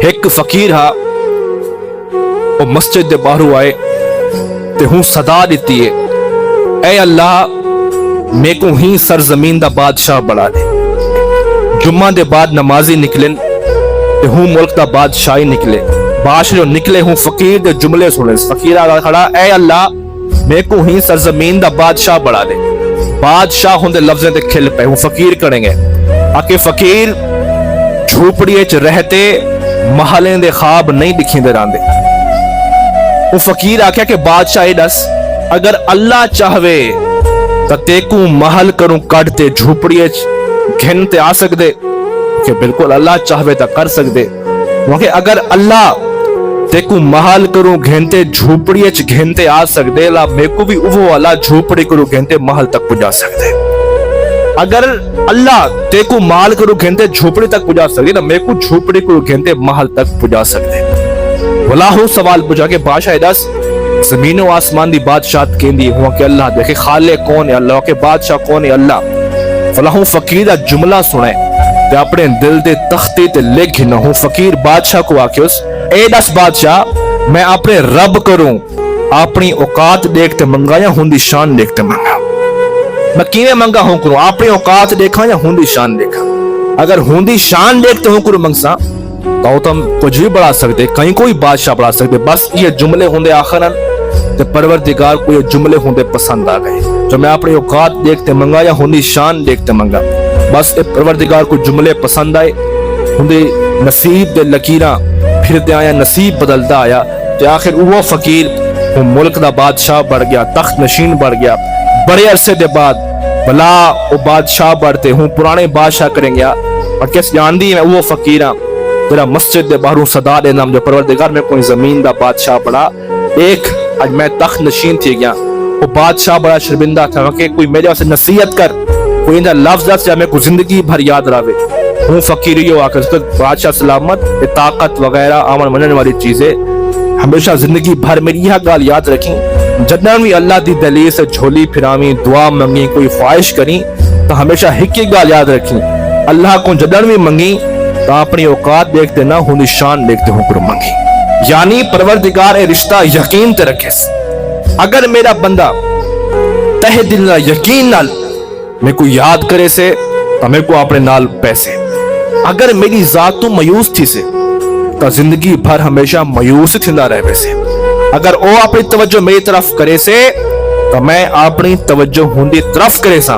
ایک فقیر ہا وہ مسجد دے باہروں آئے تے ہوں صدا دیتی ہے اے اللہ میں کو ہی سرزمین دا بادشاہ بڑھا دے. جمعہ دے بعد نمازی نکلن تے ہوں ملک دا بادشاہی نکلے. بادشاہ جو نکلے ہوں فقیر دے جملے سنے. فقیر آگا کھڑا اے اللہ میں کو ہی سرزمین دا بادشاہ بڑھا دے. بادشاہ ہوں دے لفظیں تے کھل پہ ہوں فقیر کریں گے آکے فقیر جھوپڑی اچ رہتے محلیں دے خواب نہیں دکھیں دے راندے. وہ فقیر آکھیا کہ بادشاہ دس اگر اللہ چاہوے تا تیکو محل کروں کڑتے جھوپڑی اچ گھنتے آ سکدے کہ بالکل اللہ چاہوے تا کر سکدے. کہ اگر اللہ تیکو محل کروں گھنتے جھوپڑی اچ گھنتے آ سکدے لا میں کو بھی وہ اللہ جھوپڑی کروں گھنتے محل تک پجا سکدے. اگر اللہ تیکو مال کروں گھنتے جھوپڑی تک پجا سکدے نا میں کو جھوپڑی کروں گھنتے محل تک پجا سکدے. ولاہو سوال پوچھا کہ بادشاہ دس زمین و آسمان دی بادشاہت کیندی ہوا کہ اللہ دیکھے خالق کون ہے اللہ کہ بادشاہ کون ہے اللہ. فلاہو فقیر دا جملہ سنے تے اپنے دل دے تختے تے لکھ نہ ہوں. فقیر بادشاہ کو آکھیوس اے دس بادشاہ میں اپنے رب کروں اپنی اوقات دیکھتے منگا یا ہوں دی شان دیکھتے منگا. میں کیویں منگا ہوں کروں اپنی اوقات دیکھا یا ہوں دی شان دیکھا. اگر ہوں دی شان دیکھتے ہوں کروں منگسا تو تم کچھ بھی بڑھا سکتے کہیں کوئی بادشاہ بڑھا سکتے. بس یہ جملے ہوندے آخرن تے پروردگار کو یہ جملے ہوندے پسند آ گئے جو میں اپنی اوقات دیکھتے منگا یا ہوندی شان دیکھتے منگا. بس پروردگار کو جملے پسند آئے ہوندے نصیب دے لکیراں پھر دے آیا نصیب بدلتا آیا تے آخر وہ فقیر وہ ملک دا بادشاہ بڑھ گیا تخت نشین بڑھ گیا. بڑے عرصے دے بعد بلا وہ بادشاہ بڑھتے ہوں پرانے بادشاہ کریں گیا اور کس جاندی میں وہ فقیراں تیرا مسجد دے باہروں صدا دے نام جو پروردگار میں کوئی زمین دا بادشاہ بڑا ایک آج میں تخت نشین تھی گیا. وہ بادشاہ بڑا شرمندہ تھا کہ کوئی میرے واسطے نصیحت کر کوئی اندر لفظ دس یا میں کو زندگی بھر یاد راوے. ہوں فقیریو آ کر بادشاہ سلامت طاقت وغیرہ آمن منن والی چیزیں ہمیشہ زندگی بھر میری یہ گال یاد رکھیں. جدن بھی اللہ دی دلیل سے جھولی پھراویں دعا منگیں کوئی خواہش کریں تو ہمیشہ ہک گال یاد رکھیں اللہ کو جدن بھی منگیں تو اپنی اوقات دیکھتے نہ ہوں نشان دیکھتے ہوں پر منگی. یعنی پروردگار اے رشتہ یقین تے رکھے. اگر میرا بندہ تہ دل نہ یقین نال میں کو یاد کرے سے تو میں کو اپنے نال پیسے. اگر میری ذات تو مایوس تھی سے تو زندگی بھر ہمیشہ مایوس تھندا رہے سے. اگر او اپنی توجہ میری طرف کرے سے تو میں اپنی توجہ ہوں دی طرف کرے سا.